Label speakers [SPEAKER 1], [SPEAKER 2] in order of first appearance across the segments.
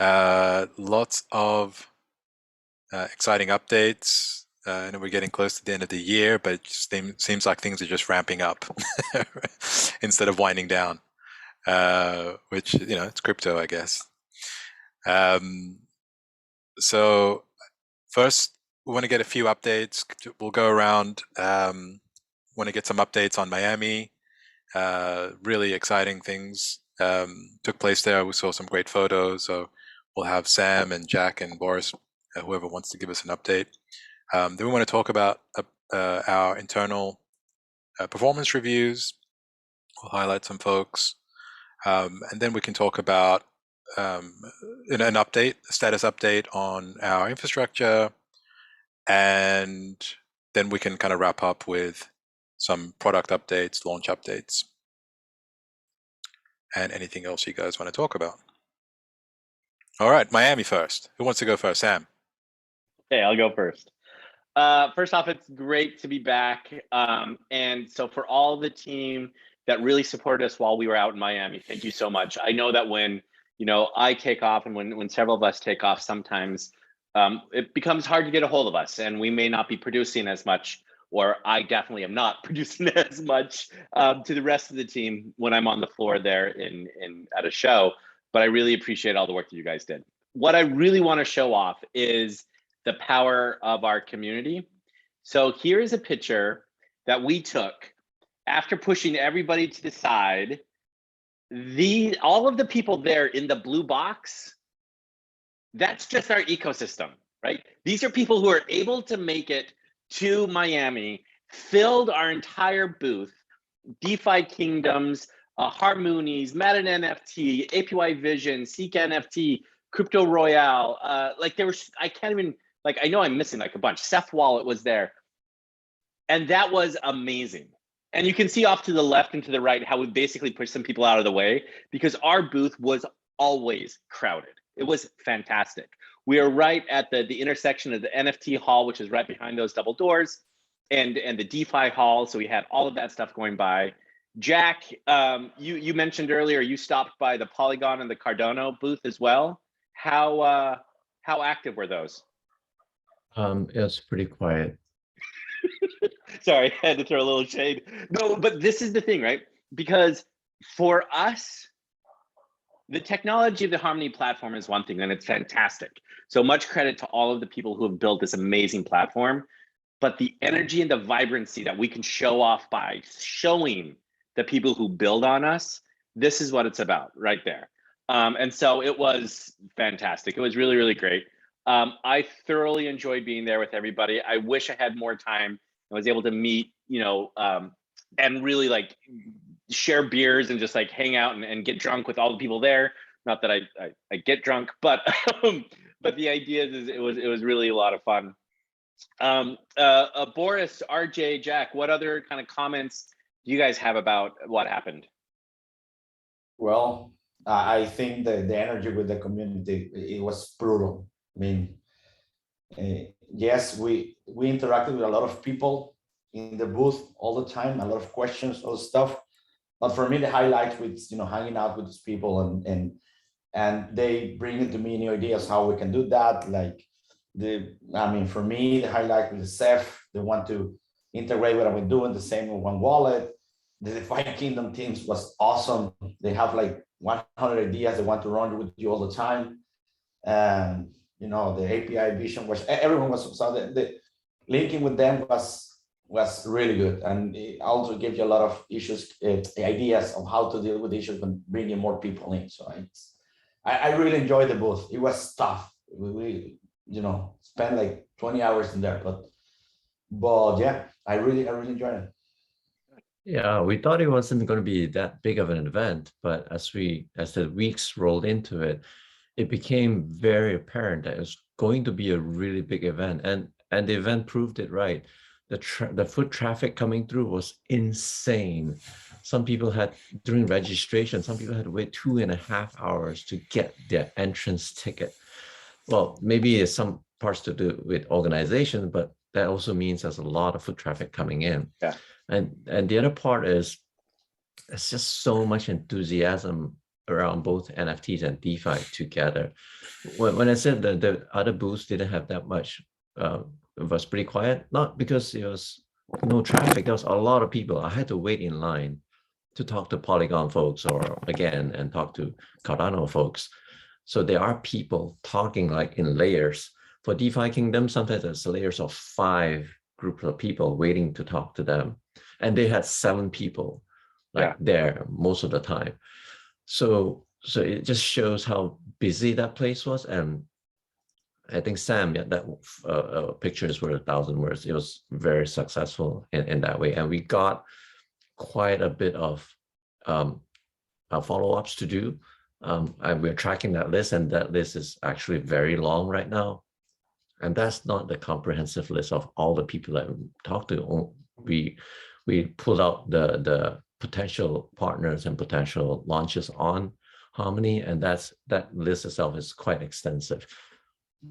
[SPEAKER 1] Lots of exciting updates. I know we're getting close to the end of the year, but it just seems like things are just ramping up instead of winding down, which, it's crypto, I guess. Um, so first, we want to get a few updates. We'll go around, want to get some updates on Miami. Really exciting things took place there. We saw some great photos. So we'll have Sam and Jack and Boris, whoever wants to give us an update. Then we want to talk about our internal performance reviews. We'll highlight some folks. And then we can talk about an update, a status update on our infrastructure. And then we can kind of wrap up with some product updates, launch updates, and anything else you guys want to talk about. All right, Miami first. Who wants to go first? Sam.
[SPEAKER 2] Okay, I'll go first. First off, it's great to be back. And so for all the team that really supported us while we were out in Miami, thank you so much. I know that when I take off and when several of us take off, sometimes it becomes hard to get a hold of us, and we may not be producing as much, or I definitely am not producing as much to the rest of the team when I'm on the floor there at a show. But I really appreciate all the work that you guys did. What I really want to show off is the power of our community. So here is a picture that we took after pushing everybody to the side. All of the people there in the blue box, that's just our ecosystem, right? These are people who are able to make it to Miami, filled our entire booth, DeFi Kingdoms, Harmonies, Madden NFT, APY Vision, Seek NFT, Crypto Royale. I can't even, I know I'm missing a bunch. Ceph Wallet was there. And that was amazing. And you can see off to the left and to the right how we basically pushed some people out of the way, because our booth was always crowded. It was fantastic. We are right at the intersection of the NFT hall, which is right behind those double doors, and the DeFi hall. So we had all of that stuff going by. Jack, you mentioned earlier you stopped by the Polygon and the Cardano booth as well. How active were those?
[SPEAKER 3] It was pretty quiet.
[SPEAKER 2] Sorry, I had to throw a little shade. No, but this is the thing, right? Because for us, the technology of the Harmony platform is one thing, and it's fantastic. So much credit to all of the people who have built this amazing platform. But the energy and the vibrancy that we can show off by showing the people who build on us, this is what it's about right there. And so it was fantastic. It was really, really great. I thoroughly enjoyed being there with everybody. I wish I had more time. I was able to meet, and really share beers and just hang out and get drunk with all the people there. Not that I get drunk, but but the idea is it was really a lot of fun. Boris, RJ, Jack, what other kind of comments do you guys have about what happened?
[SPEAKER 4] Well, I think the energy with the community, it was brutal. I mean, yes, we interacted with a lot of people in the booth all the time, a lot of questions, all stuff. But for me, the highlight was, hanging out with these people and they bring into me new ideas how we can do that. For me, the highlight was the Ceph. They want to integrate what I'm doing, the same with one wallet. The DeFi Kingdom teams was awesome. They have 100 ideas they want to run with you all the time. And the API vision was, everyone was, so the linking with them was really good, and it also gives you a lot of ideas of how to deal with issues when bringing more people in. So I really enjoyed the booth. It was tough. We spent 20 hours in there, but yeah, I really enjoyed it.
[SPEAKER 3] Yeah, we thought it wasn't going to be that big of an event, but as the weeks rolled into it, it became very apparent that it was going to be a really big event, and the event proved it right. The foot traffic coming through was insane. Some people had, during registration, some people had to wait 2.5 hours to get their entrance ticket. Well, maybe there's some parts to do with organization, but that also means there's a lot of foot traffic coming in.
[SPEAKER 2] Yeah.
[SPEAKER 3] And the other part is, there's just so much enthusiasm around both NFTs and DeFi together. When I said that the other booths didn't have that much, it was pretty quiet, not because it was no traffic. There was a lot of people. I had to wait in line to talk to Polygon folks or again and talk to Cardano folks. So there are people talking like in layers. For DeFi Kingdom, sometimes there's layers of 5 groups of people waiting to talk to them. And they had 7 people like there most of the time. So it just shows how busy that place was. And I think Sam, that picture is worth 1,000 words. It was very successful in that way. And we got quite a bit of follow-ups to do. And we're tracking that list, and that list is actually very long right now. And that's not the comprehensive list of all the people that we talked to. We pulled out the potential partners and potential launches on Harmony, and that list itself is quite extensive.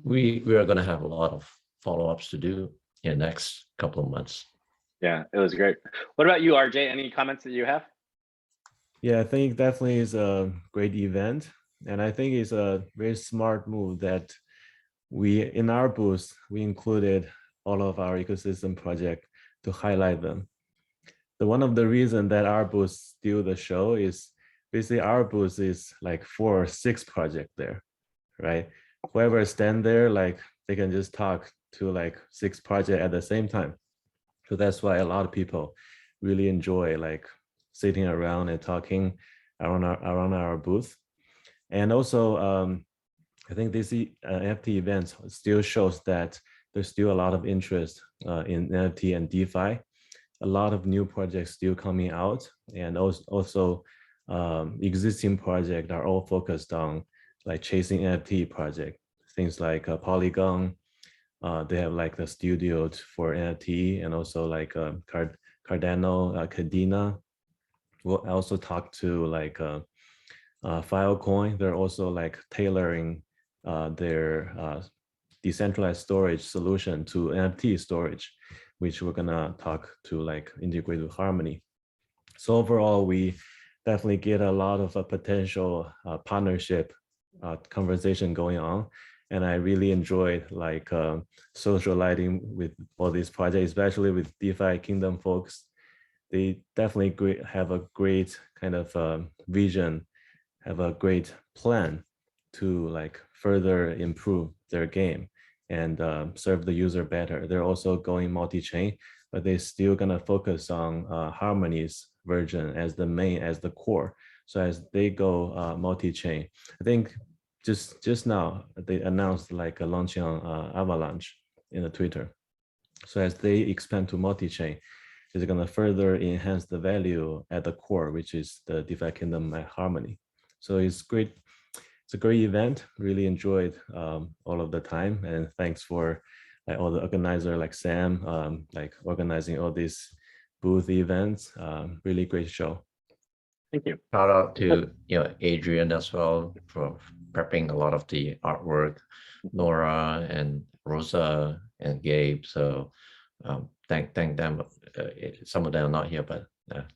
[SPEAKER 3] We are going to have a lot of follow-ups to do in the next couple of months.
[SPEAKER 2] Yeah, it was great. What about you, RJ? Any comments that you have?
[SPEAKER 5] Yeah, I think definitely is a great event. And I think it's a very smart move that in our booth, we included all of our ecosystem project to highlight them. One of the reasons that our booth steal the show is basically our booth is like 4 or 6 projects there, right? Whoever stand there, like they can just talk to like 6 projects at the same time. So that's why a lot of people really enjoy like sitting around and talking around our booth. And also, I think this NFT event still shows that there's still a lot of interest in NFT and DeFi. A lot of new projects still coming out, and also existing projects are all focused on like chasing NFT project. Things like Polygon, they have like the studio for NFT, and also like Cardano, Cadena. We'll also talk to like Filecoin. They're also like tailoring their decentralized storage solution to NFT storage, which we're gonna talk to like integrate with Harmony. So overall, we definitely get a lot of potential partnership conversation going on. And I really enjoyed like socializing with all these projects, especially with DeFi Kingdom folks. They definitely have a great kind of vision, have a great plan to like further improve their game and serve the user better. They're also going multi-chain, but they're still gonna focus on Harmony's version as the core. So as they go multi-chain, I think just now they announced like a launching on Avalanche in the Twitter. So as they expand to multi-chain, it's gonna further enhance the value at the core, which is the DeFi Kingdom at Harmony. So it's great. It's a great event. Really enjoyed all of the time, and thanks for like all the organizer like Sam, like organizing all these booth events. Really great show.
[SPEAKER 2] Thank you.
[SPEAKER 3] Shout out to Adrian as well for prepping a lot of the artwork, Nora and Rosa and Gabe. So thank them. Some of them are not here, but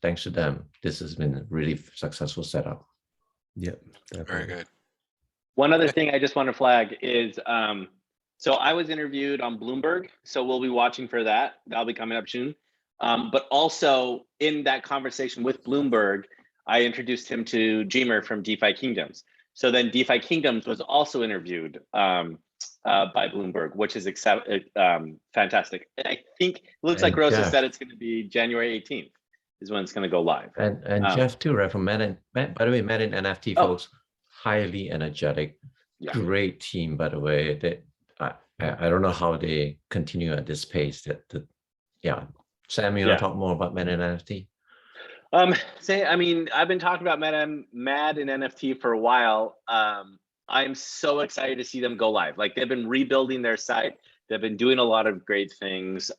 [SPEAKER 3] thanks to them, this has been a really successful setup.
[SPEAKER 5] Yep, definitely.
[SPEAKER 1] Very good.
[SPEAKER 2] One other thing I just want to flag is, so I was interviewed on Bloomberg, so we'll be watching for that. That'll be coming up soon. But also in that conversation with Bloomberg, I introduced him to Jemer from DeFi Kingdoms. So then DeFi Kingdoms was also interviewed by Bloomberg, which is fantastic. I think it looks like Rosa said it's going to be January 18th is when it's going to go live.
[SPEAKER 3] And Jeff too, right, from by the way, Met in NFT folks, highly energetic, great team, by the way. I don't know how they continue at this pace. Sam, you want to talk more about Met in NFT?
[SPEAKER 2] I mean, I've been talking about Mad in NFT for a while. I'm so excited to see them go live. Like they've been rebuilding their site. They've been doing a lot of great things.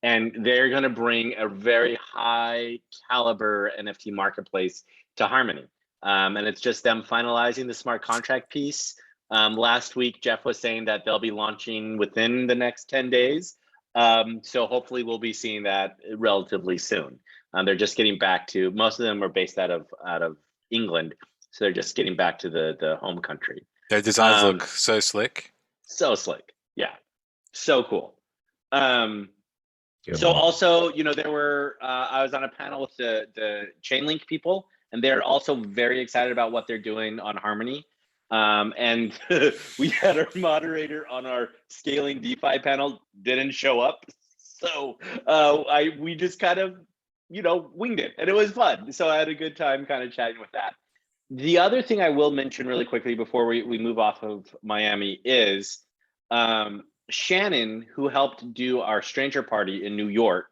[SPEAKER 2] And they're going to bring a very high caliber NFT marketplace to Harmony. And it's just them finalizing the smart contract piece. Last week, Jeff was saying that they'll be launching within the next 10 days. So hopefully we'll be seeing that relatively soon. They're just getting back to, most of them are based out of England. So they're just getting back to the home country.
[SPEAKER 1] Their designs look so slick.
[SPEAKER 2] So slick. Yeah. So cool.
[SPEAKER 3] Yeah.
[SPEAKER 2] So also, there were, I was on a panel with the Chainlink people, and they're also very excited about what they're doing on Harmony. And we had our moderator on our scaling DeFi panel didn't show up. So we just kind of, winged it, and it was fun. So I had a good time kind of chatting with that. The other thing I will mention really quickly before we move off of Miami is Shannon, who helped do our stranger party in New York,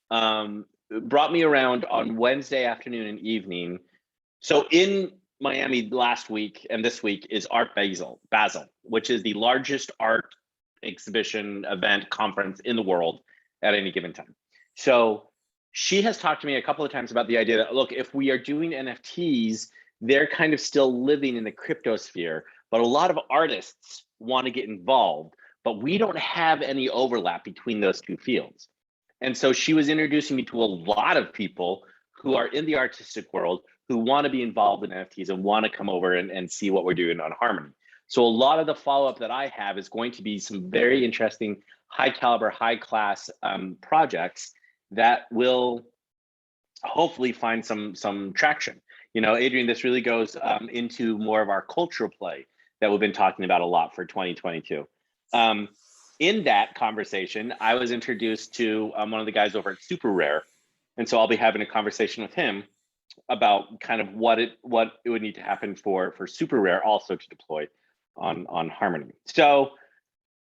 [SPEAKER 2] brought me around on Wednesday afternoon and evening. So in Miami last week and this week is Art Basel, which is the largest art exhibition event conference in the world at any given time. So she has talked to me a couple of times about the idea that, look, if we are doing NFTs, they're kind of still living in the crypto sphere, but a lot of artists want to get involved, but we don't have any overlap between those two fields. And so she was introducing me to a lot of people who are in the artistic world who want to be involved in NFTs and want to come over and see what we're doing on Harmony. So a lot of the follow-up that I have is going to be some very interesting, high caliber, high class projects that will hopefully find some traction. Adrian, this really goes into more of our cultural play that we've been talking about a lot for 2022. In that conversation, I was introduced to one of the guys over at Super Rare. And so I'll be having a conversation with him about kind of what it would need to happen for Super Rare also to deploy on Harmony. So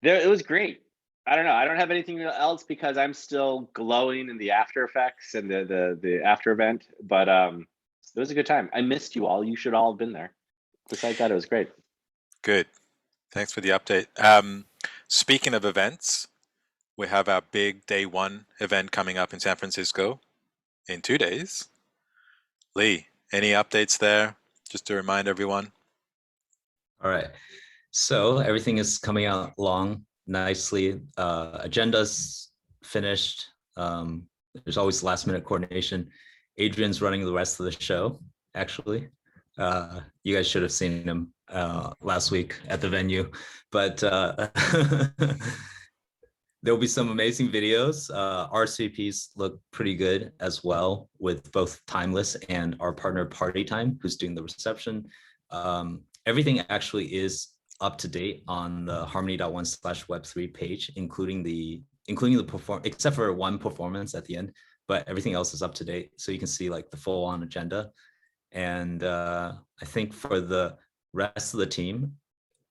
[SPEAKER 2] it was great. I don't know. I don't have anything else because I'm still glowing in the after effects and the after event, but it was a good time. I missed you all. You should all have been there. Besides that, it was great.
[SPEAKER 1] Good. Thanks for the update. Speaking of events, we have our big day one event coming up in San Francisco in 2 days. Lee, any updates there? Just to remind everyone.
[SPEAKER 6] All right. So everything is coming out along nicely. Agenda's finished. There's always last minute coordination. Adrian's running the rest of the show, actually. You guys should have seen him last week at the venue, but there'll be some amazing videos. RCPs look pretty good as well, with both Timeless and our partner Party Time, who's doing the reception. Everything actually is up to date on the harmony.1/web3 page, including the except for one performance at the end, but everything else is up to date. So you can see like the full on agenda. And I think for the rest of the team,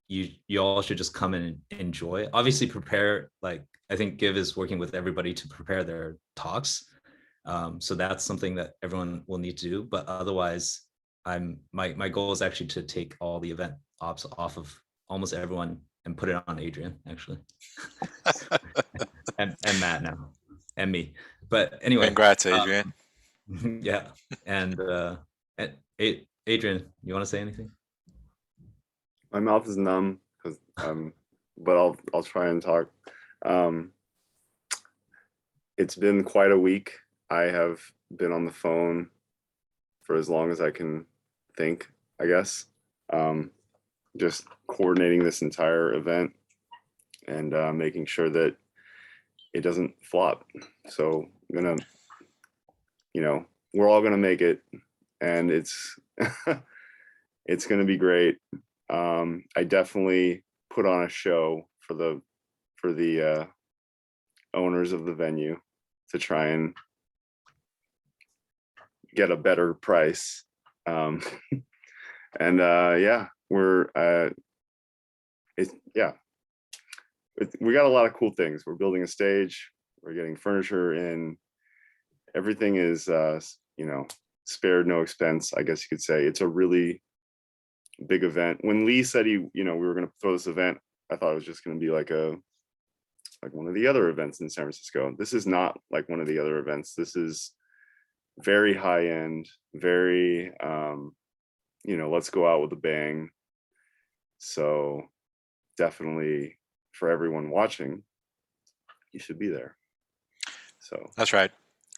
[SPEAKER 6] you all should just come and enjoy. Obviously prepare, like I think Give is working with everybody to prepare their talks. So that's something that everyone will need to do. But otherwise, my goal is actually to take all the event ops off of almost everyone and put it on Adrian, actually. and Matt now, and me. But anyway.
[SPEAKER 1] Congrats, Adrian.
[SPEAKER 6] Yeah. And Adrian, you want to say anything?
[SPEAKER 7] My mouth is numb because but I'll try and talk. It's been quite a week. I have been on the phone for as long as I can think, I guess. Just coordinating this entire event and making sure that it doesn't flop. So I'm gonna, we're all gonna make it, and it's it's gonna be great. I definitely put on a show for the owners of the venue to try and get a better price. And yeah, we got a lot of cool things. We're building a stage, we're getting furniture in, everything is spared no expense, I guess you could say. It's a really big event. When Lee said we were going to throw this event, I thought it was just going to be like one of the other events in San Francisco. This is not like one of the other events. This is very high end, very let's go out with a bang. So definitely for everyone watching, you should be there. So
[SPEAKER 1] that's right.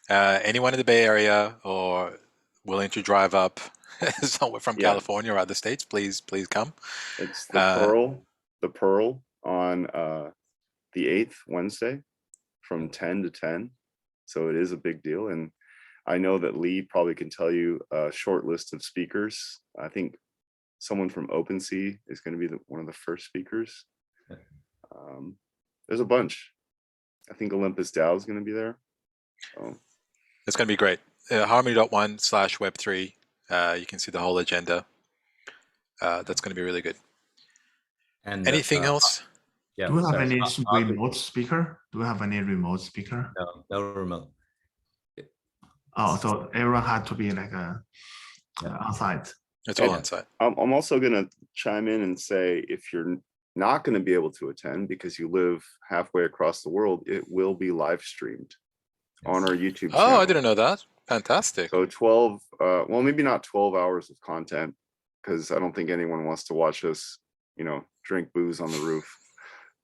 [SPEAKER 1] Anyone in the Bay Area or willing to drive up someone from
[SPEAKER 7] Yeah.
[SPEAKER 1] California or other states, please come.
[SPEAKER 7] It's
[SPEAKER 1] Uh,
[SPEAKER 7] the Pearl on the 8th, Wednesday, from 10 to 10. So it is a big deal. And I know that Lee probably can tell you a short list of speakers. I think someone from OpenSea is going to be one of the first speakers. There's a bunch. I think Olympus Dow is going to be there. So.
[SPEAKER 1] It's going to be great. Harmony.1/Web3. You can see the whole agenda. That's going to be really good.
[SPEAKER 6] And
[SPEAKER 1] Anything else?
[SPEAKER 6] Yeah.
[SPEAKER 8] Do we have
[SPEAKER 6] sorry.
[SPEAKER 8] any
[SPEAKER 6] Avi-
[SPEAKER 8] remote speaker? Do we have any remote speaker?
[SPEAKER 6] No remote.
[SPEAKER 8] Oh, so everyone had to be like
[SPEAKER 6] Yeah.
[SPEAKER 8] on site.
[SPEAKER 1] It's all
[SPEAKER 6] Yeah.
[SPEAKER 1] on site.
[SPEAKER 7] I'm also going to chime in and say, if you're not going to be able to attend because you live halfway across the world, it will be live streamed on our YouTube channel.
[SPEAKER 1] Oh, I didn't know that. Fantastic.
[SPEAKER 7] So 12, well, maybe not 12 hours of content, because I don't think anyone wants to watch us, drink booze on the roof.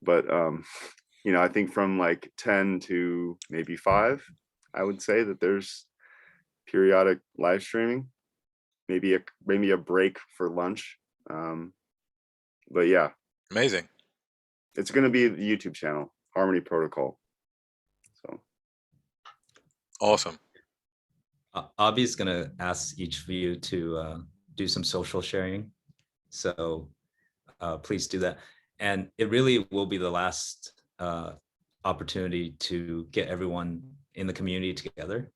[SPEAKER 7] But, I think from like 10 to maybe 5, I would say that there's periodic live streaming, maybe a break for lunch. But yeah,
[SPEAKER 1] Amazing.
[SPEAKER 7] it's going to be the YouTube channel, Harmony Protocol. So
[SPEAKER 1] Awesome.
[SPEAKER 6] Avi's going to ask each of you to do some social sharing. So please do that. And it really will be the last opportunity to get everyone in the community together.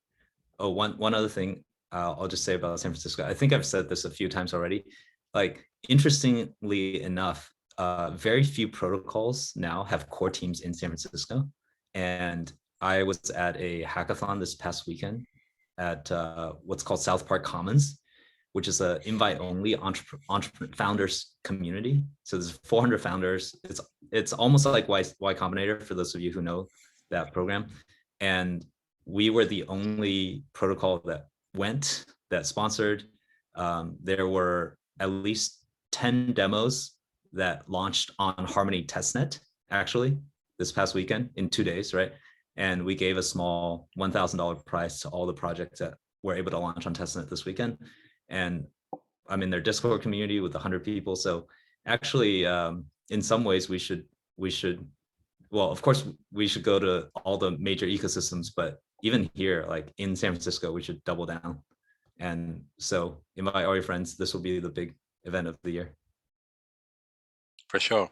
[SPEAKER 6] Oh, one other thing I'll just say about San Francisco. I think I've said this a few times already. Like, interestingly enough, very few protocols now have core teams in San Francisco. And I was at a hackathon this past weekend at what's called South Park Commons, which is an invite-only entrepreneur founders community. So there's 400 founders. It's almost like Y Combinator, for those of you who know that program. And we were the only protocol that sponsored. There were at least 10 demos that launched on Harmony testnet, actually, this past weekend in 2 days, right? And we gave a small $1,000 prize to all the projects that were able to launch on testnet this weekend. And I'm in their Discord community with 100 people. So actually, in some ways, we should, well, of course, we should go to all the major ecosystems, but even here, like in San Francisco, we should double down. And so invite all your friends. This will be the big event of the year.
[SPEAKER 1] For sure.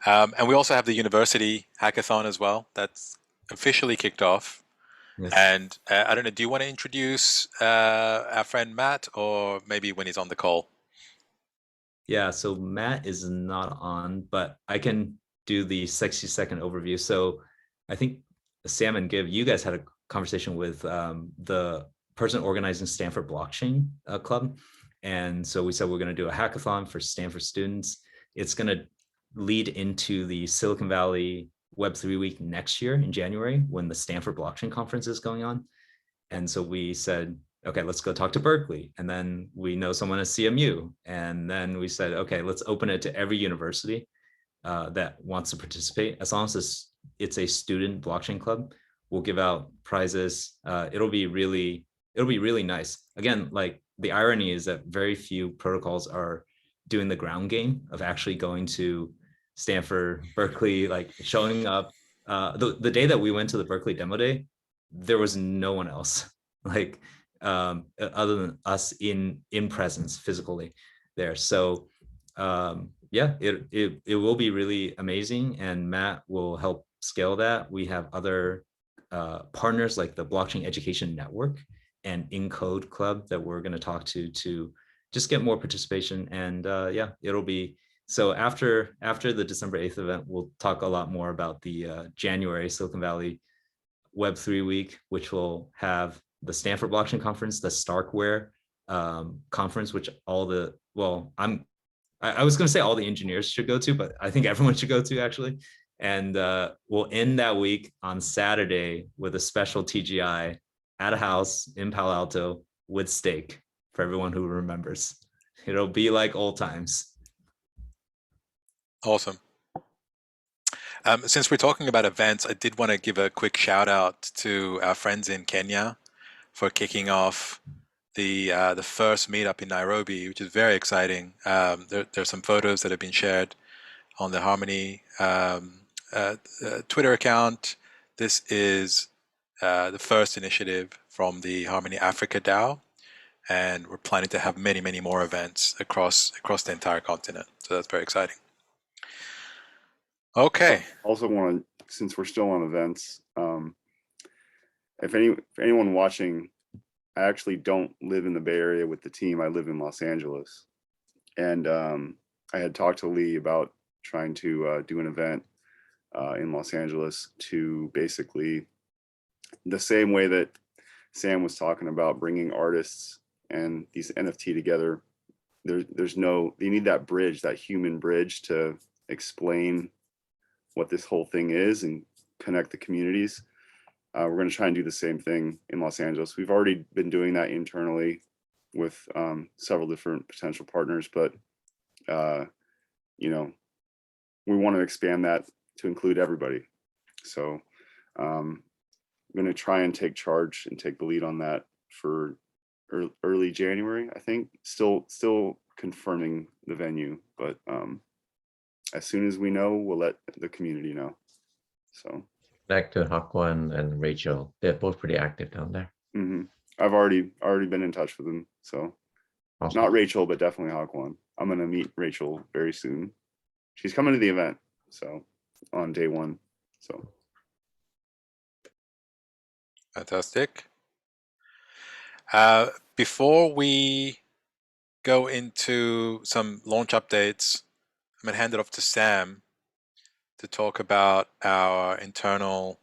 [SPEAKER 1] And we also have the university hackathon as well. That's officially kicked off.
[SPEAKER 6] Yes.
[SPEAKER 1] And I don't know, do you want to introduce our friend Matt, or maybe when he's on the call?
[SPEAKER 6] Yeah, so Matt is not on, but I can do the 60-second overview. So I think Sam and Giv, you guys had a conversation with the person organizing Stanford Blockchain Club. And so we said we're going to do a hackathon for Stanford students. It's going to lead into the Silicon Valley Web3 week next year in January, when the Stanford Blockchain Conference is going on. And so we said, okay, let's go talk to Berkeley. And then we know someone at CMU. And then we said, okay, let's open it to every university that wants to participate. As long as it's a student blockchain club, we'll give out prizes. It'll be really nice. Again, like, the irony is that very few protocols are doing the ground game of actually going to Stanford, Berkeley, like showing up. The day that we went to the Berkeley demo day, there was no one else, like other than us in presence physically there. So yeah, it will be really amazing, and Matt will help scale that. We have other partners like the Blockchain Education Network and Encode Club that we're going to talk to just get more participation. And yeah, it'll be, so after the December 8th event, we'll talk a lot more about the January Silicon Valley Web3 week, which will have the Stanford Blockchain Conference, the Starkware conference, which all the, well, I was going to say all the engineers should go to, but I think everyone should go to, actually. And we'll end that week on Saturday with a special TGI at a house in Palo Alto with steak for everyone who remembers. It'll be like old times.
[SPEAKER 1] Awesome. Since we're talking about events, I did want to give a quick shout out to our friends in Kenya for kicking off the first meetup in Nairobi, which is very exciting. There's some photos that have been shared on the Harmony Twitter account. This is the first initiative from the Harmony Africa DAO, and we're planning to have many, many more events across the entire continent. So that's very exciting. Okay.
[SPEAKER 7] Also want to, since we're still on events, if anyone watching, I actually don't live in the Bay Area with the team. I live in Los Angeles, and I had talked to Lee about trying to do an event in Los Angeles to basically, the same way that Sam was talking about bringing artists and these NFT together. There's no, you need that bridge, that human bridge to explain what this whole thing is and connect the communities. We're going to try and do the same thing in Los Angeles. We've already been doing that internally with several different potential partners, but you know, we want to expand that to include everybody. So I'm going to try and take charge and take the lead on that for early January, I think. Still confirming the venue, but as soon as we know, we'll let the community know. So
[SPEAKER 3] Back to Hakwan and Rachel. They're both pretty active down there.
[SPEAKER 7] I've already been in touch with them. So
[SPEAKER 3] Awesome.
[SPEAKER 7] not Rachel, but definitely Hakwan. I'm going to meet Rachel very soon. She's coming to the event, so on day one. So
[SPEAKER 1] Fantastic. Before we go into some launch updates, I'm going to hand it off to Sam to talk about our internal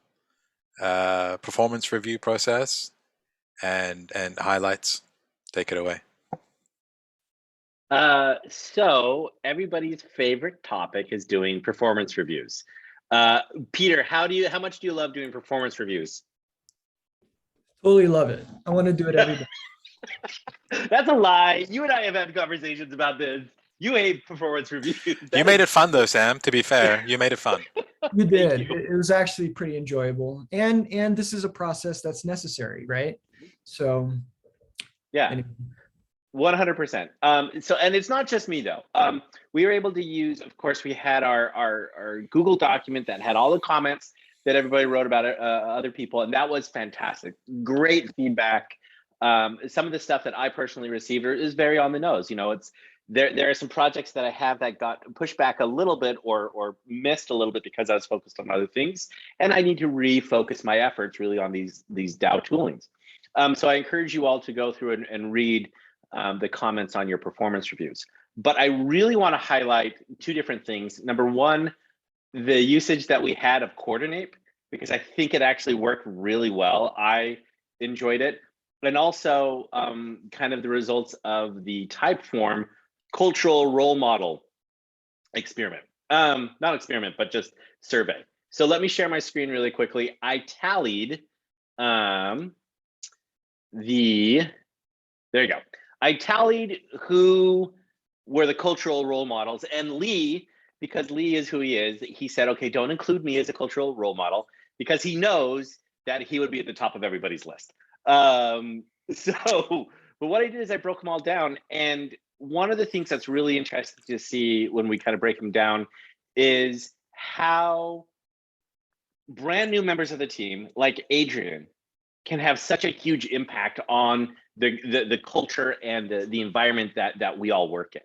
[SPEAKER 1] performance review process and highlights. Take it away.
[SPEAKER 2] So everybody's favorite topic is doing performance reviews. Peter, how much do you love doing performance reviews?
[SPEAKER 9] Totally love it. I want to do it every day.
[SPEAKER 2] That's a lie. You and I have had conversations about this. You hate performance reviews.
[SPEAKER 1] You made it fun though, Sam, to be fair. You made it fun.
[SPEAKER 9] You did.
[SPEAKER 2] you.
[SPEAKER 9] It was actually pretty enjoyable. And this is a process that's necessary, right? So
[SPEAKER 2] Yeah.
[SPEAKER 9] anyway.
[SPEAKER 2] 100%. So, and it's not just me though. We were able to use, of course, we had our Google document that had all the comments that everybody wrote about other people, and that was fantastic. Great feedback. Some of the stuff that I personally received is very on the nose. You know, it's there are some projects that I have that got pushed back a little bit or missed a little bit because I was focused on other things, and I need to refocus my efforts really on these DAO toolings. So I encourage you all to go through and read the comments on your performance reviews. But I really want to highlight two different things. Number one, the usage that we had of Coordinate, because I think it actually worked really well. I enjoyed it. And also kind of the results of the Typeform cultural role model experiment. Not experiment, but just survey. So let me share my screen really quickly. I tallied there you go. I tallied who were the cultural role models, and Lee, because Lee is who he is, he said, okay, don't include me as a cultural role model because he knows that he would be at the top of everybody's list. But what I did is I broke them all down. And one of the things that's really interesting to see when we kind of break them down is how brand new members of the team, like Adrian, can have such a huge impact on the culture and the environment that we all work in.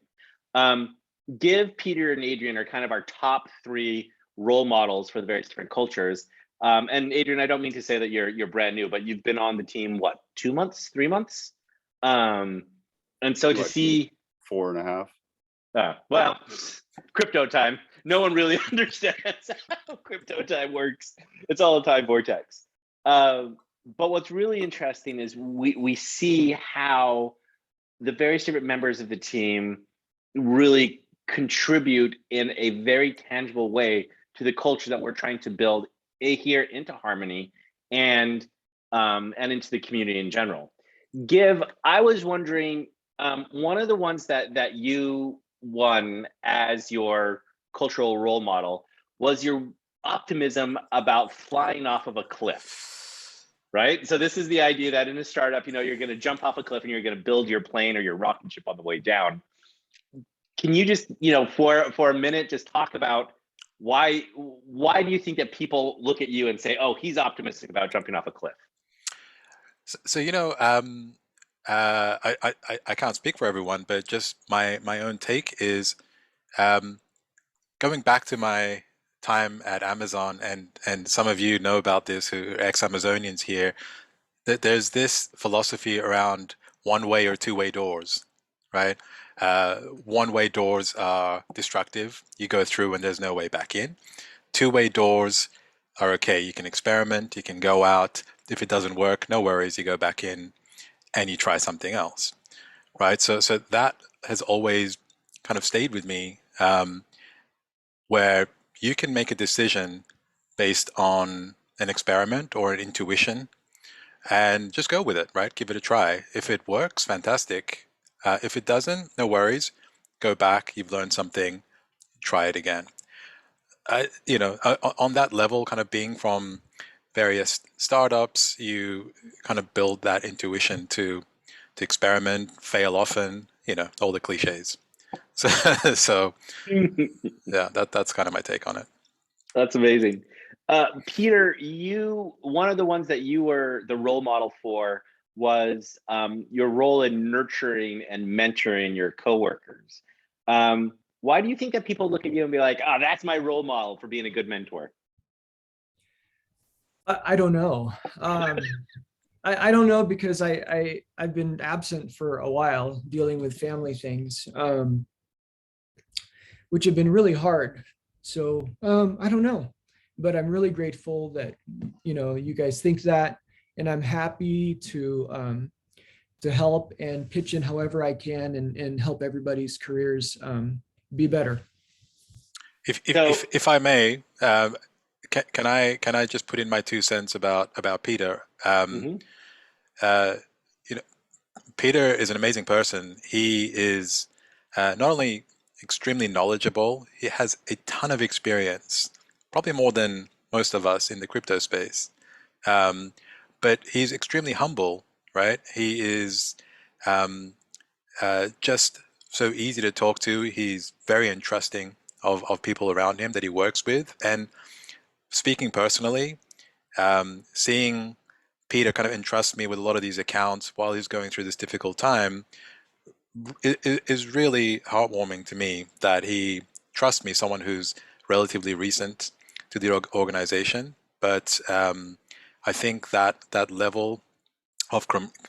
[SPEAKER 2] Peter and Adrian are kind of our top three role models for the various different cultures. And Adrian, I don't mean to say that you're brand new, but you've been on the team, what, 2 months, 3 months? And so to see
[SPEAKER 7] 4.5.
[SPEAKER 2] well, crypto time. No one really understands how crypto time works. It's all a time vortex. But what's really interesting is we see how the various different members of the team really contribute in a very tangible way to the culture that we're trying to build here into Harmony and into the community in general. Give, I was wondering, one of the ones that you won as your cultural role model was your optimism about flying off of a cliff. right? So this is the idea that in a startup, you're going to jump off a cliff and you're going to build your plane or your rocket ship on the way down. Can you just, for a minute, just talk about why do you think that people look at you and say, oh, he's optimistic about jumping off a cliff?
[SPEAKER 1] So I can't speak for everyone, but just my own take is going back to my time at Amazon, and some of you know about this who are ex-Amazonians here, that there's this philosophy around one-way or two-way doors, right? One-way doors are destructive. You go through and there's no way back in. Two-way doors are okay. You can experiment, you can go out. If it doesn't work, no worries, you go back in and you try something else, right? So that has always kind of stayed with me, where you can make a decision based on an experiment or an intuition and just go with it, right? Give it a try. If it works, fantastic. If it doesn't, no worries. Go back. You've learned something. Try it again. On that level, kind of being from various startups, you kind of build that intuition to experiment, fail often. All the cliches. So yeah, that's kind of my take on it.
[SPEAKER 2] That's amazing. Peter, one of the ones that you were the role model for was your role in nurturing and mentoring your coworkers. Why do you think that people look at you and be like, oh, that's my role model for being a good mentor?
[SPEAKER 9] I don't know. I don't know, because I've been absent for a while dealing with family things, which have been really hard. So I don't know, but I'm really grateful that you guys think that, and I'm happy to help and pitch in however I can and help everybody's careers be better.
[SPEAKER 1] If I may, can I just put in my 2 cents about Peter? Peter is an amazing person. He is not only extremely knowledgeable, he has a ton of experience, probably more than most of us in the crypto space. But he's extremely humble, right? He is just so easy to talk to. He's very entrusting of people around him that he works with. And speaking personally, seeing Peter kind of entrust me with a lot of these accounts while he's going through this difficult time is really heartwarming to me, that he trusts me, someone who's relatively recent to the organization. But I think that level of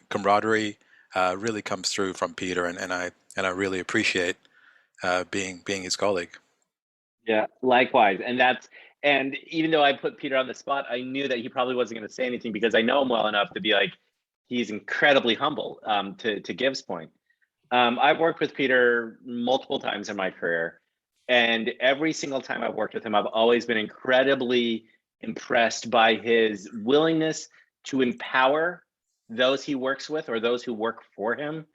[SPEAKER 1] camaraderie really comes through from Peter, and I really appreciate being his colleague.
[SPEAKER 2] Yeah, likewise. And even though I put Peter on the spot, I knew that he probably wasn't going to say anything, because I know him well enough to be like, he's incredibly humble. To Giv's point, I've worked with Peter multiple times in my career, and every single time I've worked with him, I've always been incredibly impressed by his willingness to empower those he works with or those who work for him,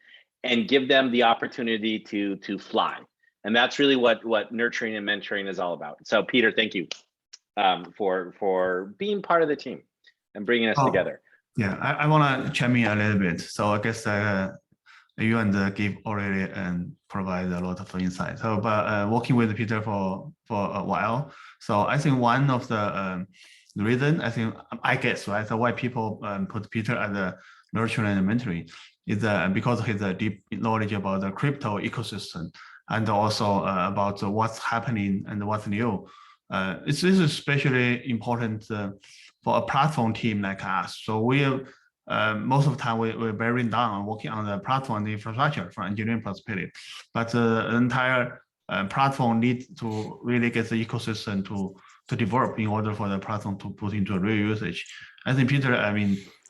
[SPEAKER 2] and give them the opportunity to fly. And that's really what nurturing and mentoring is all about. So Peter, thank you for being part of the team and bringing us together.
[SPEAKER 8] Yeah, I want to chime in a little bit. So I guess you and Gabe already provide a lot of insight. So, but working with Peter for a while, so I think one of the reason, I guess, right, so why people put Peter as a nurturing and mentoring is because of his deep knowledge about the crypto ecosystem, and also about what's happening and what's new. This is especially important for a platform team like us. So we most of the time we're bearing down on working on the platform and the infrastructure from engineering perspective, but the entire platform needs to really get the ecosystem to develop in order for the platform to put into real usage. I think Peter,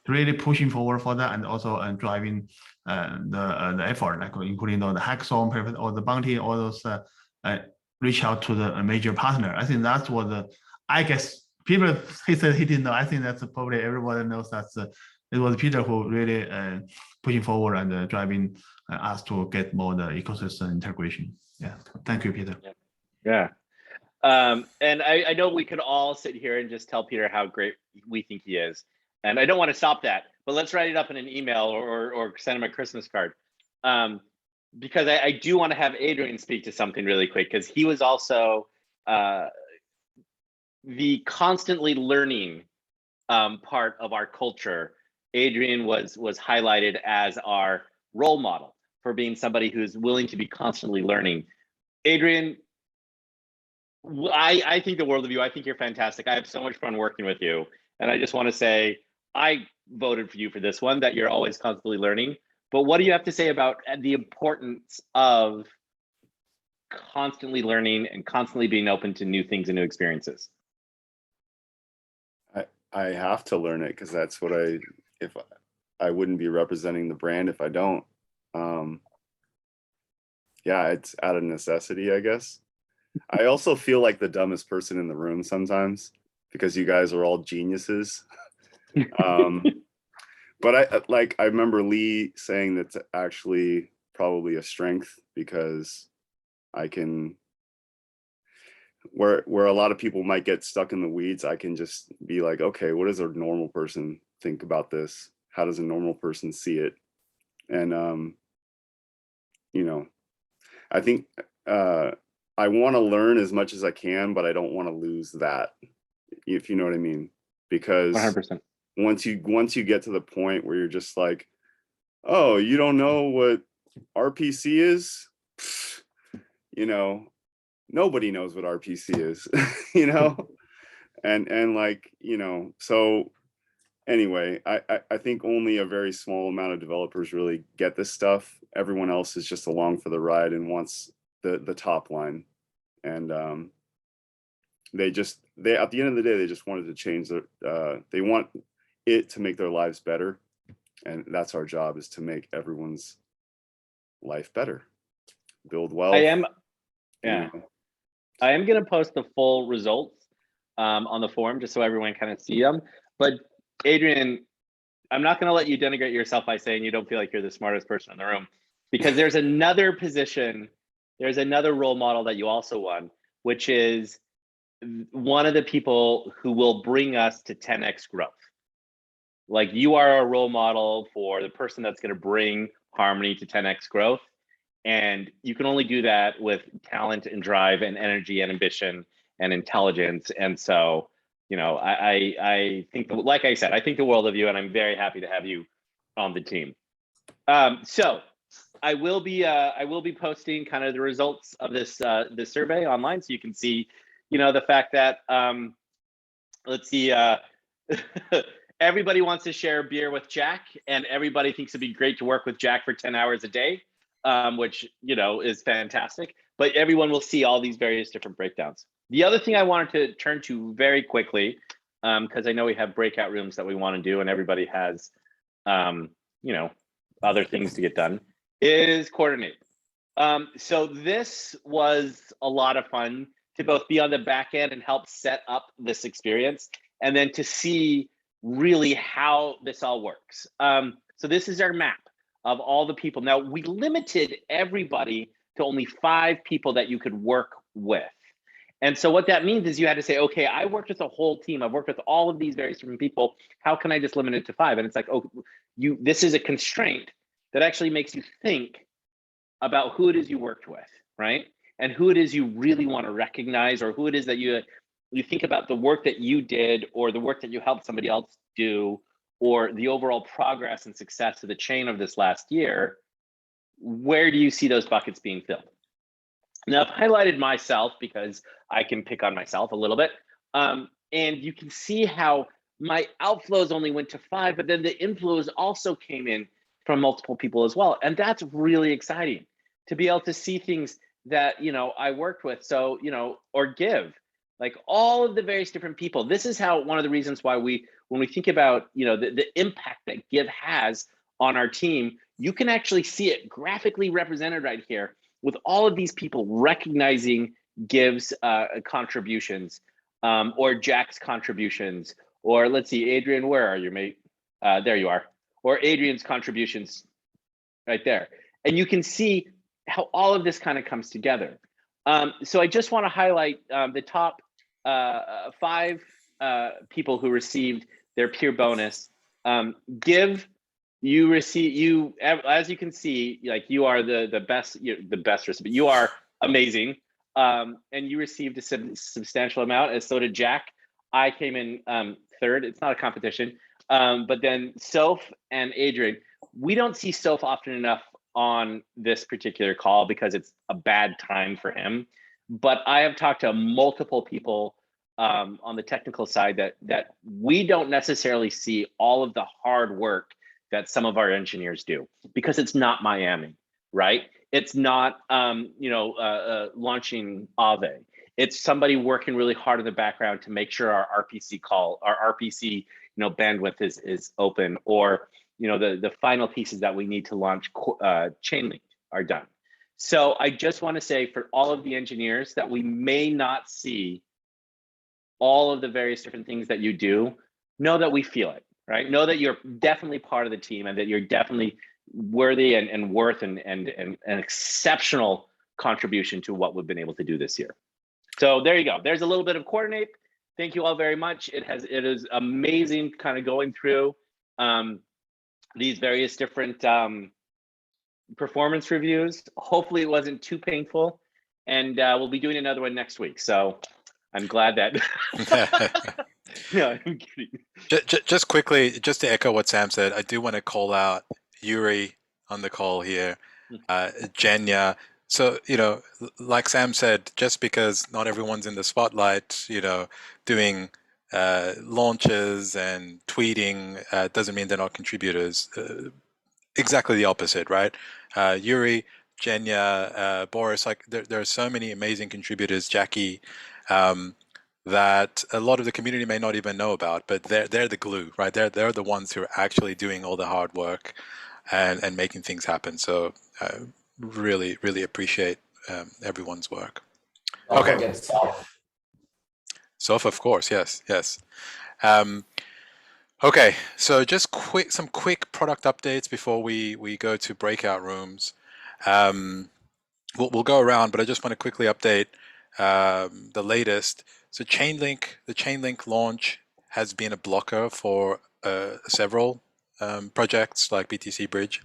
[SPEAKER 8] really pushing forward for that, and also driving the effort, like including all the hackathon, or the bounty, all those reach out to the major partner. I think that's what I guess people, he said he didn't know. I think that's probably everybody knows that it was Peter who really pushing forward and driving us to get more the ecosystem integration. Yeah, thank you, Peter.
[SPEAKER 2] Yeah. And I know we could all sit here and just tell Peter how great we think he is. And I don't want to stop that, but let's write it up in an email or send him a Christmas card. Because I do want to have Adrian speak to something really quick, because he was also the constantly learning part of our culture. Adrian was highlighted as our role model for being somebody who's willing to be constantly learning. Adrian, I think the world of you. I think you're fantastic. I have so much fun working with you. And I just want to say, I voted for you for this one, that you're always constantly learning. But what do you have to say about the importance of constantly learning and constantly being open to new things and new experiences?
[SPEAKER 7] I have to learn it, because that's what if I wouldn't be representing the brand if I don't. Yeah, it's out of necessity, I guess. I also feel like the dumbest person in the room sometimes, because you guys are all geniuses. But I remember Lee saying that's actually probably a strength, because I can, where a lot of people might get stuck in the weeds, I can just be like, okay, what does a normal person think about this? How does a normal person see it? And you know, I think I want to learn as much as I can, but I don't want to lose that, if you know what I mean. Because
[SPEAKER 2] 100%.
[SPEAKER 7] once you get to the point where you're just like, oh, you don't know what RPC is? You know, nobody knows what RPC is, you know? And like, you know, so anyway, I think only a very small amount of developers really get this stuff. Everyone else is just along for the ride and wants the top line. And they at the end of the day, they just wanted to change they want it to make their lives better. And that's our job, is to make everyone's life better, build wealth.
[SPEAKER 2] I am going to post the full results on the forum, just so everyone kind of see them. But Adrian, I'm not going to let you denigrate yourself by saying you don't feel like you're the smartest person in the room, because there's another position, there's another role model that you also won, which is one of the people who will bring us to 10x growth. Like, you are a role model for the person that's going to bring Harmony to 10x growth. And you can only do that with talent and drive and energy and ambition and intelligence. And so, you know, I think, like I said, I think the world of you, and I'm very happy to have you on the team. So I will be posting kind of the results of this this survey online, so you can see, you know, the fact that let's see, everybody wants to share a beer with Jack, and everybody thinks it'd be great to work with Jack for 10 hours a day, which, you know, is fantastic. But everyone will see all these various different breakdowns. The other thing I wanted to turn to very quickly, because I know we have breakout rooms that we want to do, and everybody has, you know, other things to get done, is coordinate. So this was a lot of fun to both be on the back end and help set up this experience, and then to see really how this all works. So this is our map of all the people. Now, we limited everybody to only 5 people that you could work with. And so what that means is you had to say, okay, I worked with a whole team. I've worked with all of these various different people. How can I just limit it to 5? And it's like, oh, this is a constraint that actually makes you think about who it is you worked with, right? And who it is you really want to recognize, or who it is that you think about the work that you did, or the work that you helped somebody else do, or the overall progress and success of the chain of this last year. Where do you see those buckets being filled? Now, I've highlighted myself because I can pick on myself a little bit. And you can see how my outflows only went to 5, but then the inflows also came in from multiple people as well. And that's really exciting to be able to see things that, you know, I worked with. So, you know, or give, like all of the various different people. This is how, one of the reasons why when we think about, you know, the impact that Give has on our team, you can actually see it graphically represented right here with all of these people recognizing Give's contributions, or Jack's contributions, or let's see, Adrian, where are you, mate? There you are. Or Adrian's contributions right there. And you can see how all of this kind of comes together. So I just want to highlight the top 5 people who received their peer bonus You receive, you, as you can see, like you are the best, the best recipient. You are amazing. And you received a substantial amount, and so did Jack. I came in third. It's not a competition. But then Soph and Adrian, we don't see Soph often enough on this particular call because it's a bad time for him. But I have talked to multiple people on the technical side that we don't necessarily see all of the hard work that some of our engineers do, because it's not Miami, right? It's not launching Aave. It's somebody working really hard in the background to make sure our RPC bandwidth is open, or the final pieces that we need to launch Chainlink are done. So I just want to say, for all of the engineers that we may not see all of the various different things that you do, know that we feel it, right? Know that you're definitely part of the team, and that you're definitely worthy and worth and an exceptional contribution to what we've been able to do this year. So there you go. There's a little bit of coordinate. Thank you all very much. It is amazing kind of going through these various different performance reviews. Hopefully it wasn't too painful, and we'll be doing another one next week. So I'm glad that. No, I'm kidding.
[SPEAKER 1] Just quickly, just to echo what Sam said, I do want to call out Yuri on the call here, Jenya. So, like Sam said, just because not everyone's in the spotlight, doing launches and tweeting doesn't mean they're not contributors. Exactly the opposite, right? Yuri, Jenya, Boris, like there are so many amazing contributors, Jackie, that a lot of the community may not even know about, but they're the glue, right? They're the ones who are actually doing all the hard work and making things happen. So really, really appreciate everyone's work. Okay. Soph, of course, yes. Okay, so just some quick product updates before we go to breakout rooms. We'll go around, but I just want to quickly update the latest. So the Chainlink launch has been a blocker for several projects like BTC Bridge,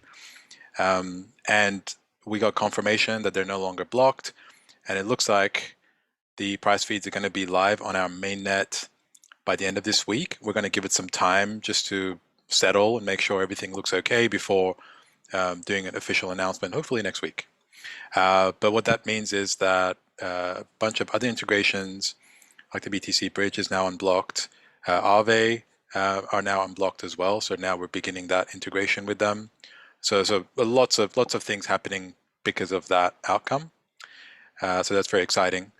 [SPEAKER 1] and we got confirmation that they're no longer blocked, and it looks like the price feeds are going to be live on our mainnet by the end of this week. We're going to give it some time just to settle and make sure everything looks okay before doing an official announcement, hopefully next week. But what that means is that a bunch of other integrations, like the BTC Bridge, is now unblocked. Aave are now unblocked as well. So now we're beginning that integration with them. So lots of things happening because of that outcome. So that's very exciting.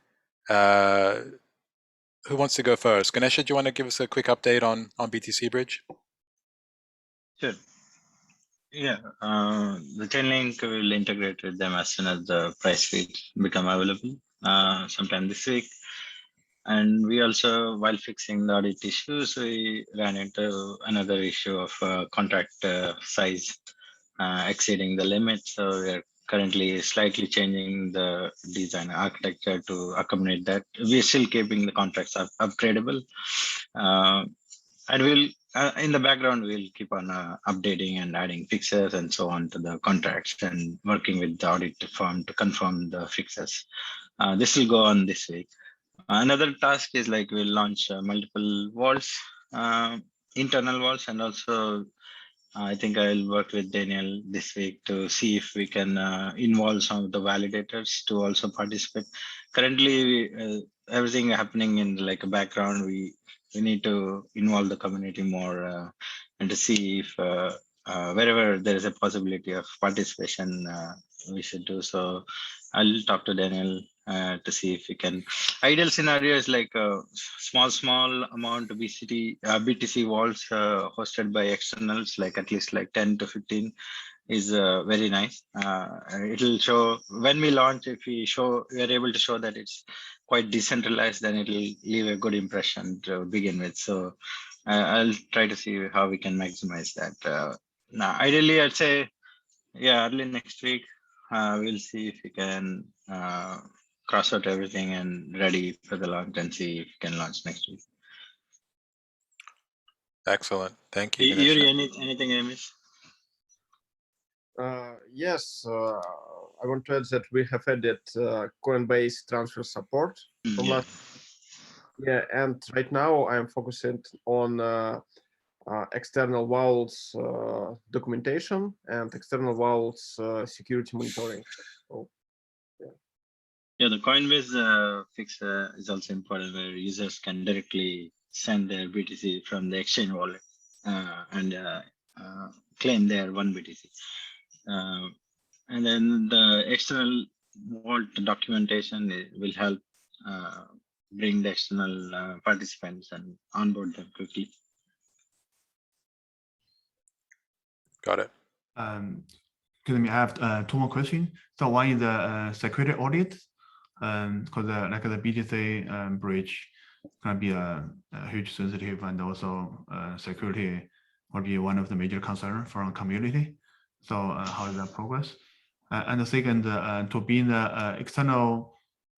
[SPEAKER 1] Who wants to go first? Ganesha, do you want to give us a quick update on BTC Bridge?
[SPEAKER 10] Sure. Yeah, the Chainlink will integrate with them as soon as the price feeds become available sometime this week. And we also, while fixing the audit issues, we ran into another issue of contract size exceeding the limit. So we're currently slightly changing the design architecture to accommodate that. We're still keeping the contracts upgradable. And we'll, in the background, we'll keep on updating and adding fixes and so on to the contracts and working with the audit firm to confirm the fixes. This will go on this week. Another task is like we'll launch multiple vaults, internal vaults, and also I think I'll work with Daniel this week to see if we can involve some of the validators to also participate. Currently, everything happening in like a background, we need to involve the community more and to see if wherever there is a possibility of participation, we should do so. I'll talk to Daniel to see if we can. Ideal scenario is like a small amount of BTC vaults hosted by externals, like at least like 10 to 15 is very nice. It'll show when we launch, if we are able to show that it's quite decentralized, then it'll leave a good impression to begin with. So I'll try to see how we can maximize that. Now, ideally, I'd say, yeah, early next week, we'll see if we can cross out everything and ready for the launch and see if we can launch next week.
[SPEAKER 1] Excellent. Thank you,
[SPEAKER 10] Yuri,
[SPEAKER 1] Ganesha.
[SPEAKER 10] anything I missed?
[SPEAKER 11] Yes, I want to add that we have added Coinbase transfer support from last. Yeah, and right now I'm focusing on external vaults documentation and external vaults security monitoring. So,
[SPEAKER 10] Yeah, the Coinbase fix is also important, where users can directly send their BTC from the exchange wallet and claim their one BTC. And then the external vault documentation will help bring the external participants and onboard them quickly.
[SPEAKER 1] Got it.
[SPEAKER 8] Excuse me, I have two more questions. So one is the security audit, because like the BTC bridge can be a huge sensitive, and also security will be one of the major concerns from community. So how is that progress? And the second, to be the external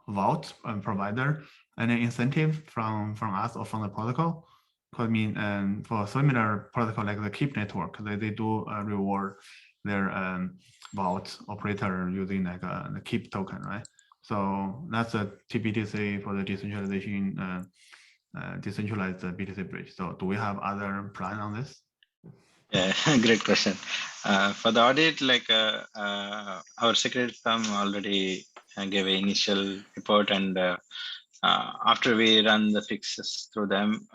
[SPEAKER 8] vault provider, any incentive from us or from the protocol? Because I mean, for similar protocol like the Keep network, they do reward their vault operator using like the Keep token, right? So that's a TBTC for the decentralization, decentralized BTC bridge. So do we have other plan on this?
[SPEAKER 10] Yeah, great question. For the audit, like our security firm already gave an initial report, and after we run the fixes through them,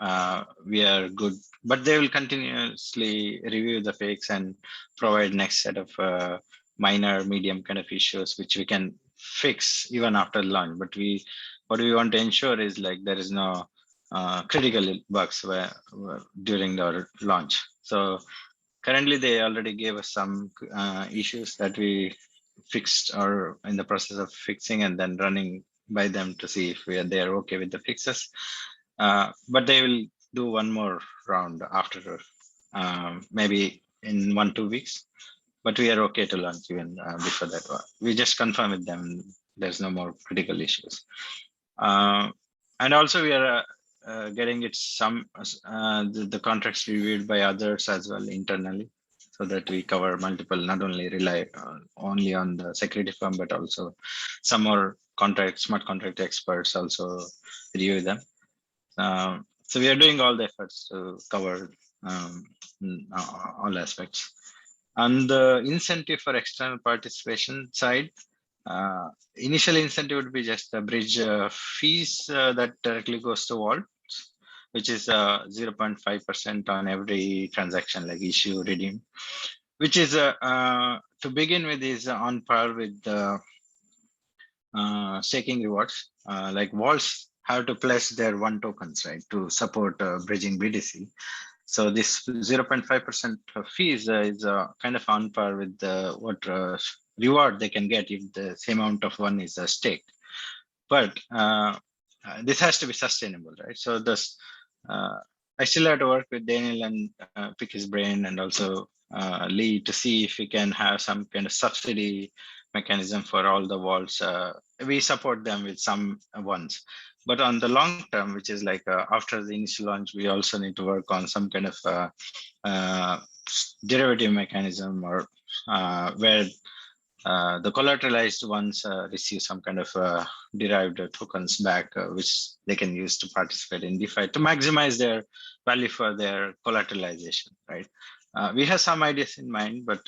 [SPEAKER 10] we are good. But they will continuously review the fix and provide next set of minor, medium kind of issues, which we can fix even after launch. But what we want to ensure is like there is no critical bugs during the launch. So currently, they already gave us some issues that we fixed or in the process of fixing, and then running by them to see if they are okay with the fixes. But they will do one more round after, maybe in 1-2 weeks. But we are okay to launch even before that one. We just confirm with them there's no more critical issues. And also we are getting it the contracts reviewed by others as well internally, so that we cover multiple, not only rely only on the security firm, but also some more smart contract experts also review them. So we are doing all the efforts to cover all aspects. On the incentive for external participation side, initial incentive would be just the bridge fees that directly goes to vault, which is 0.5% on every transaction, like issue, redeem, which is to begin with is on par with the staking rewards. Like vaults have to pledge their one tokens, right, to support bridging BTC. So this 0.5% fees is kind of on par with what reward they can get if the same amount of one is staked. But this has to be sustainable, right? So this, I still have to work with Daniel and pick his brain, and also Lee, to see if we can have some kind of subsidy mechanism for all the vaults. We support them with some ones. But on the long term, which is like after the initial launch, we also need to work on some kind of derivative mechanism, or where the collateralized ones receive some kind of derived tokens back, which they can use to participate in DeFi to maximize their value for their collateralization, right? We have some ideas in mind, but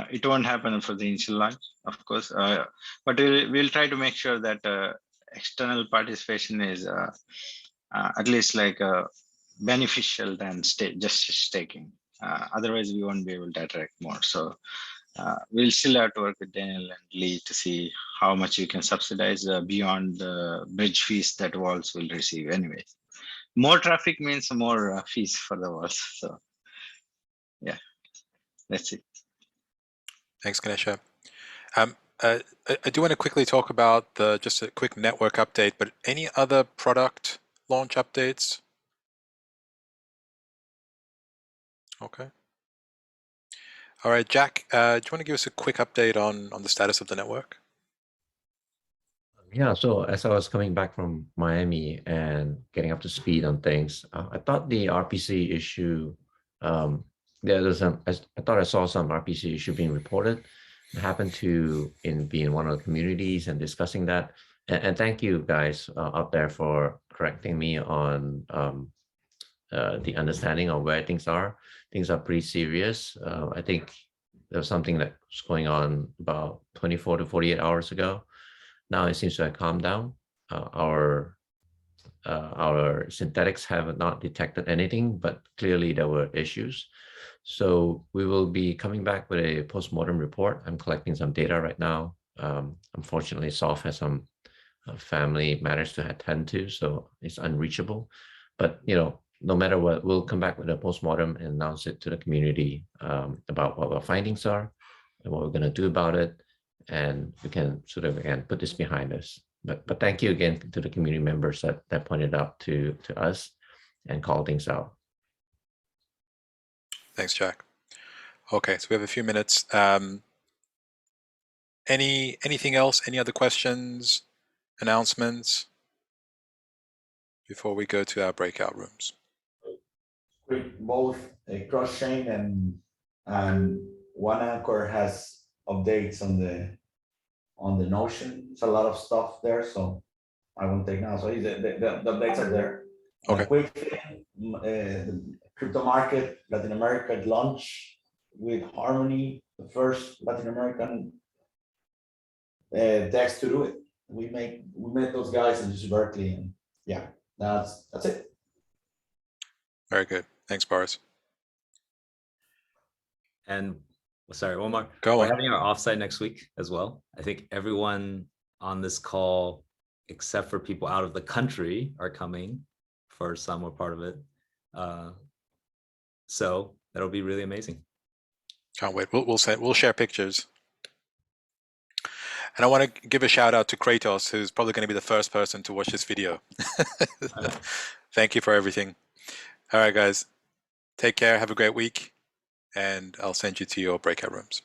[SPEAKER 10] it won't happen for the initial launch, of course. But we'll try to make sure that external participation is at least like beneficial than just staking. Otherwise, we won't be able to attract more. So we'll still have to work with Daniel and Lee to see how much we can subsidize beyond the bridge fees that vaults will receive anyway. More traffic means more fees for the vaults. So yeah, that's it.
[SPEAKER 1] Thanks, Ganesha. I do want to quickly talk about just a quick network update, but any other product launch updates? Okay. All right, Jack, do you want to give us a quick update on the status of the network?
[SPEAKER 3] Yeah, so as I was coming back from Miami and getting up to speed on things, I thought the RPC issue, there's some, I thought I saw some RPC issue being reported. I happened to be in one of the communities and discussing that. And thank you guys out there for correcting me on the understanding of where things are. Things are pretty serious. I think there was something that was going on about 24 to 48 hours ago. Now it seems to have calmed down. Our synthetics have not detected anything, but clearly there were issues. So we will be coming back with a post-mortem report. I'm collecting some data right now. Unfortunately, Soph has some family matters to attend to, so it's unreachable. But no matter what, we'll come back with a post-mortem and announce it to the community about what our findings are and what we're going to do about it. And we can sort of, again, put this behind us. But thank you again to the community members that pointed out to us and called things out.
[SPEAKER 1] Thanks, Jack. Okay, so we have a few minutes. Anything else? Any other questions, announcements before we go to our breakout rooms?
[SPEAKER 4] Both cross-chain and one anchor has updates on the Notion. It's a lot of stuff there, so I won't take now. So the updates are there.
[SPEAKER 1] Okay.
[SPEAKER 4] Quick thing, the crypto market Latin America launch with Harmony, the first Latin American DEX to do it. We met those guys in UC Berkeley, and yeah, that's it.
[SPEAKER 1] Very good. Thanks, Boris.
[SPEAKER 6] And sorry, one more.
[SPEAKER 1] Go
[SPEAKER 6] We're
[SPEAKER 1] on.
[SPEAKER 6] having our offsite next week as well. I think everyone on this call, except for people out of the country, are coming for some or part of it. So that'll be really amazing.
[SPEAKER 1] Can't wait. We'll share pictures. And I want to give a shout out to Kratos, who's probably going to be the first person to watch this video. Thank you for everything. All right, guys. Take care. Have a great week. And I'll send you to your breakout rooms.